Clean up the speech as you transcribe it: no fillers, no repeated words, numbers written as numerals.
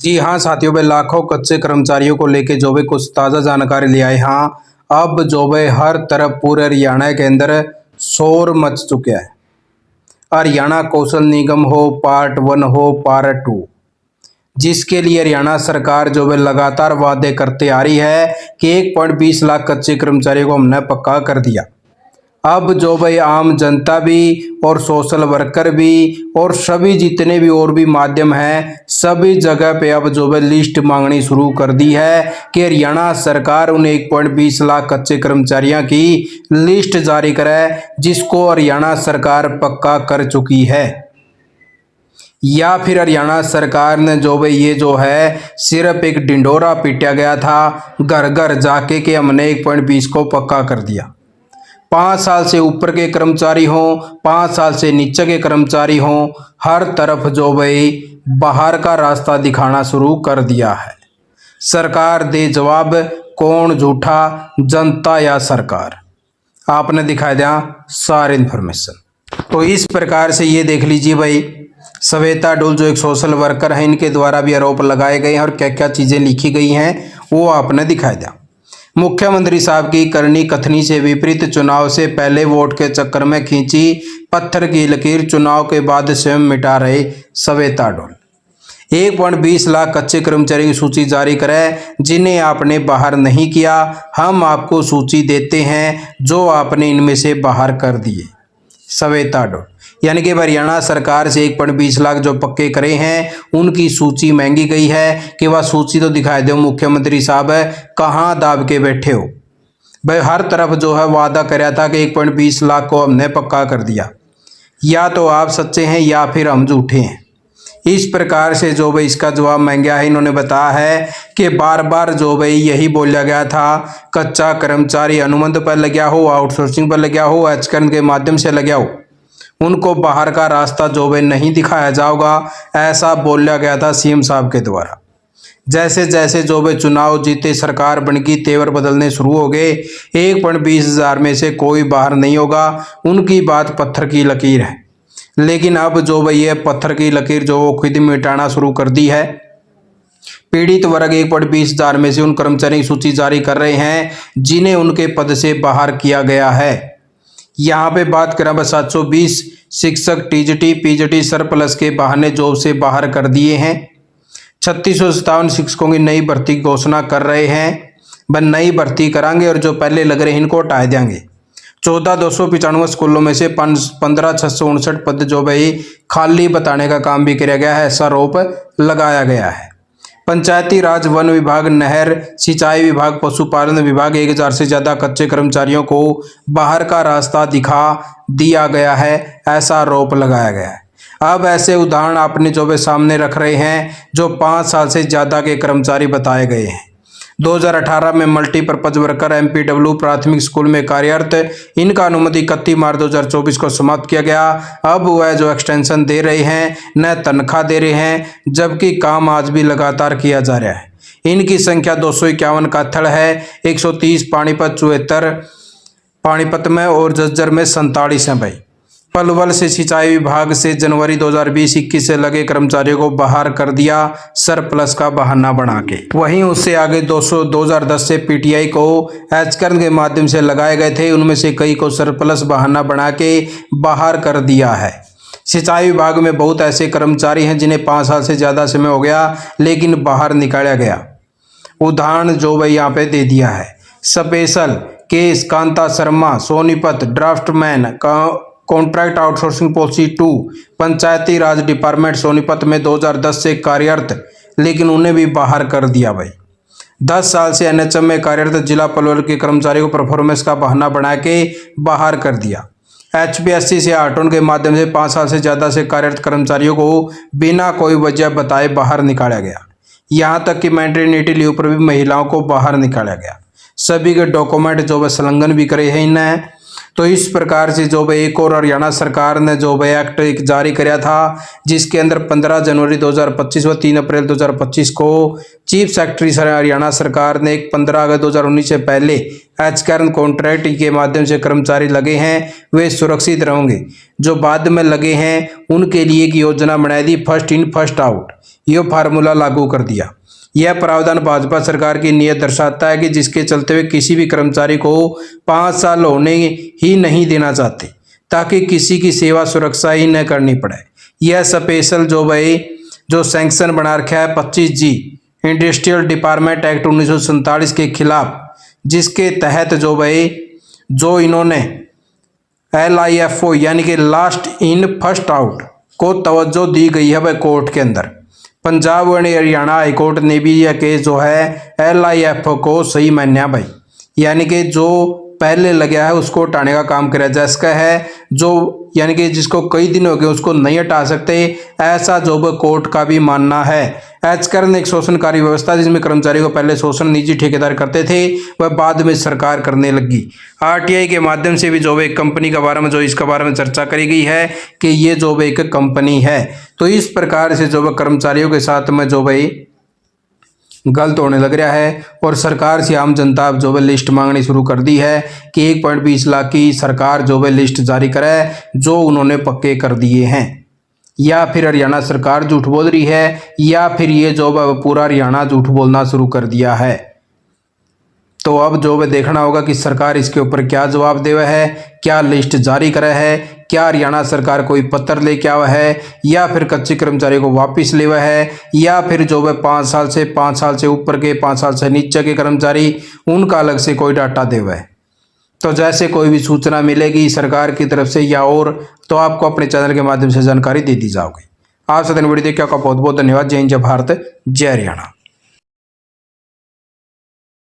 जी हाँ साथियों, भाई लाखों कच्चे कर्मचारियों को लेके जो भी कुछ ताज़ा जानकारी ले आए। हाँ, अब जो भाई हर तरफ पूरे हरियाणा के अंदर शोर मच चुका है। हरियाणा कौशल निगम हो, पार्ट 1 हो, पार्ट 2, जिसके लिए हरियाणा सरकार जो है लगातार वादे करते आ रही है कि 1.20 लाख कच्चे कर्मचारियों को हमने पक्का कर दिया। अब जो भाई आम जनता भी और सोशल वर्कर भी और सभी जितने भी और भी माध्यम हैं, सभी जगह पे अब जो है लिस्ट मांगनी शुरू कर दी है कि हरियाणा सरकार उन 1.20 लाख कच्चे कर्मचारियों की लिस्ट जारी करे, जिसको हरियाणा सरकार पक्का कर चुकी है। या फिर हरियाणा सरकार ने जो भाई ये जो है सिर्फ एक डिंडोरा पीटा गया था घर घर जाके कि हमने 1.20 को पक्का कर दिया। 5 साल से ऊपर के कर्मचारी हों, 5 साल से नीचे के कर्मचारी हों, हर तरफ जो भाई बाहर का रास्ता दिखाना शुरू कर दिया है। सरकार दे जवाब, कौन झूठा, जनता या सरकार? आपने दिखा दिया सारी इन्फॉर्मेशन। तो इस प्रकार से ये देख लीजिए भाई, श्वेता डोल जो एक सोशल वर्कर है, इनके द्वारा भी आरोप लगाए गए हैं और क्या क्या चीज़ें लिखी गई हैं वो आपने दिखाया दिया। मुख्यमंत्री साहब की करनी कथनी से विपरीत, चुनाव से पहले वोट के चक्कर में खींची पत्थर की लकीर, चुनाव के बाद स्वयं मिटा रहे श्वेता डोल। 1.20 लाख कच्चे कर्मचारी की सूची जारी करें जिन्हें आपने बाहर नहीं किया। हम आपको सूची देते हैं जो आपने इनमें से बाहर कर दिए। श्वेता डोल यानी कि हरियाणा सरकार से 1.20 लाख जो पक्के करे हैं उनकी सूची मांगी गई है कि वह सूची तो दिखाई दो मुख्यमंत्री साहब, कहाँ दाब के बैठे हो भाई। हर तरफ जो है वादा कराया था कि 1.20 लाख को हमने पक्का कर दिया। या तो आप सच्चे हैं या फिर हम झूठे हैं। इस प्रकार से जो भाई इसका जवाब मांगा है, इन्होंने बताया है कि बार बार जो भाई यही बोला गया था, कच्चा कर्मचारी अनुबंध पर लगा हो, आउटसोर्सिंग पर लगा हो, एचकर्न के माध्यम से लगा हो, उनको बाहर का रास्ता जो भाई नहीं दिखाया जाएगा, ऐसा बोला गया था सीएम साहब के द्वारा। जैसे जैसे जो भाई चुनाव जीते, सरकार बन गई, तेवर बदलने शुरू हो गए। 1.20 हजार में से कोई बाहर नहीं होगा, उनकी बात पत्थर की लकीर है। लेकिन अब जो भाई ये पत्थर की लकीर जो वो खुद मिटाना शुरू कर दी है। पीड़ित वर्ग 1.20 हजार में से उन कर्मचारियों की सूची जारी कर रहे हैं जिन्हें उनके पद से बाहर किया गया है। यहाँ पे बात करें बस 720 शिक्षक टीजीटी पीजीटी सरप्लस के बहाने जॉब से बाहर कर दिए हैं। 3657 शिक्षकों की नई भर्ती की घोषणा कर रहे हैं। वह नई भर्ती कराएंगे और जो पहले लग रहे हैं इनको हटा देंगे। 14295 स्कूलों में से 15659 पद जो भाई खाली बताने का काम भी किया गया है, ऐसा आरोप लगाया गया है। पंचायती राज, वन विभाग, नहर सिंचाई विभाग, पशुपालन विभाग 1000 से ज़्यादा कच्चे कर्मचारियों को बाहर का रास्ता दिखा दिया गया है, ऐसा आरोप लगाया गया है। अब ऐसे उदाहरण आपने जो भी सामने रख रहे हैं जो 5 साल से ज़्यादा के कर्मचारी बताए गए हैं। 2018 में मल्टीपर्पज वर्कर एमपीडब्ल्यू प्राथमिक स्कूल में कार्यरत, इनका अनुमति 31 मार्च 2024 को समाप्त किया गया। अब वह जो एक्सटेंशन दे रहे हैं, न तनख्वाह दे रहे हैं, जबकि काम आज भी लगातार किया जा रहा है। इनकी संख्या 251 काथड़ है, 130 पानीपत 74 पानीपत में और झज्जर में 47 हैं भाई। पलवल से सिंचाई विभाग से जनवरी 2020-21 से लगे कर्मचारियों को बाहर कर दिया सरप्लस का बहाना बना के। वहीं उससे आगे 2010 से पीटीआई को एचकर्न के माध्यम से लगाए गए थे, उनमें से कई को सरप्लस बहाना बना के बाहर कर दिया है। सिंचाई विभाग में बहुत ऐसे कर्मचारी हैं जिन्हें 5 साल से ज़्यादा समय हो गया लेकिन बाहर निकाला गया। उदाहरण जो भाई यहाँ पे दे दिया है। Special case Kanta Sharma Sonipat, draftman का contract outsourcing policy 2, Panchayati Raj department Sonipat में 2010 से कार्यरत, लेकिन उन्हें भी बाहर कर दिया भाई। 10 साल से एनएचएम में कार्यरत जिला पलवल के कर्मचारी को परफॉर्मेंस का बहाना बना के बाहर कर दिया। एचपीएससी से आटोन के माध्यम से 5 साल से ज़्यादा से कार्यरत कर्मचारियों को बिना कोई वजह बताए बाहर निकाला गया। यहाँ तक कि मैटरनिटी लीव पर भी महिलाओं को बाहर निकाला गया। सभी के डॉक्यूमेंट जो वह संलग्न भी करे हैं इन्हें। तो इस प्रकार से जो भाई एक और हरियाणा सरकार ने जो भाई एक्ट एक जारी कराया था, जिसके अंदर 15 जनवरी 2025 व 3 अप्रैल 2025 को चीफ सेक्रेटरी हरियाणा सरकार ने 15 अगस्त 2019 से पहले एचकर्न कॉन्ट्रैक्ट के माध्यम से कर्मचारी लगे हैं वे सुरक्षित रहेंगे। जो बाद में लगे हैं उनके लिए एक योजना बनाई दी, फर्स्ट इन फर्स्ट आउट। यह फार्मूला लागू कर दिया। यह प्रावधान भाजपा सरकार की नीयत दर्शाता है कि जिसके चलते हुए किसी भी कर्मचारी को 5 साल होने ही नहीं देना चाहते ताकि किसी की सेवा सुरक्षा ही न करनी पड़े। यह स्पेशल जॉब है जो सैंक्शन बना रखा है 25G इंडस्ट्रियल डिपार्टमेंट एक्ट 1947 के खिलाफ, जिसके तहत जॉब है जो इन्होंने LIFO यानी कि लास्ट इन फर्स्ट आउट को तवज्जो दी गई है वह कोर्ट के अंदर। पंजाब और हरियाणा हाईकोर्ट ने भी यह केस जो है LIFO को सही माना भाई, यानी कि जो पहले लगा है उसको हटाने का काम किया जा इसका है, जो यानी कि जिसको कई दिन हो गए उसको नहीं हटा सकते, ऐसा जॉब कोर्ट का भी मानना है। एचकर्न एक शोषणकारी व्यवस्था जिसमें कर्मचारी को पहले शोषण निजी ठेकेदार करते थे वह बाद में सरकार करने लगी। RTI के माध्यम से भी जॉब एक कंपनी के बारे में जो इसके बारे में चर्चा करी गई है कि ये जॉब एक कंपनी है। तो इस प्रकार से जॉब कर्मचारियों के साथ में जॉब गलत होने लग रहा है और सरकार से आम जनता जो है लिस्ट मांगनी शुरू कर दी है कि 1.20 लाख की सरकार जो है लिस्ट जारी करे जो उन्होंने पक्के कर दिए हैं। या फिर हरियाणा सरकार झूठ बोल रही है या फिर ये जो है पूरा हरियाणा झूठ बोलना शुरू कर दिया है। तो अब जो है देखना होगा कि सरकार इसके ऊपर क्या जवाब देवा है, क्या लिस्ट जारी करे है, क्या हरियाणा सरकार कोई पत्र लेके आवा है या फिर कच्चे कर्मचारी को वापस लेवा है या फिर जो है 5 साल से ऊपर के 5 साल से नीचे के कर्मचारी उनका अलग से कोई डाटा देवा है। तो जैसे कोई भी सूचना मिलेगी सरकार की तरफ से या और तो आपको अपने चैनल के माध्यम से जानकारी दे दी जाएगी। आप सदन वीडियो देखिए, आपका बहुत बहुत धन्यवाद। जय हिंद, जय भारत, जय हरियाणा।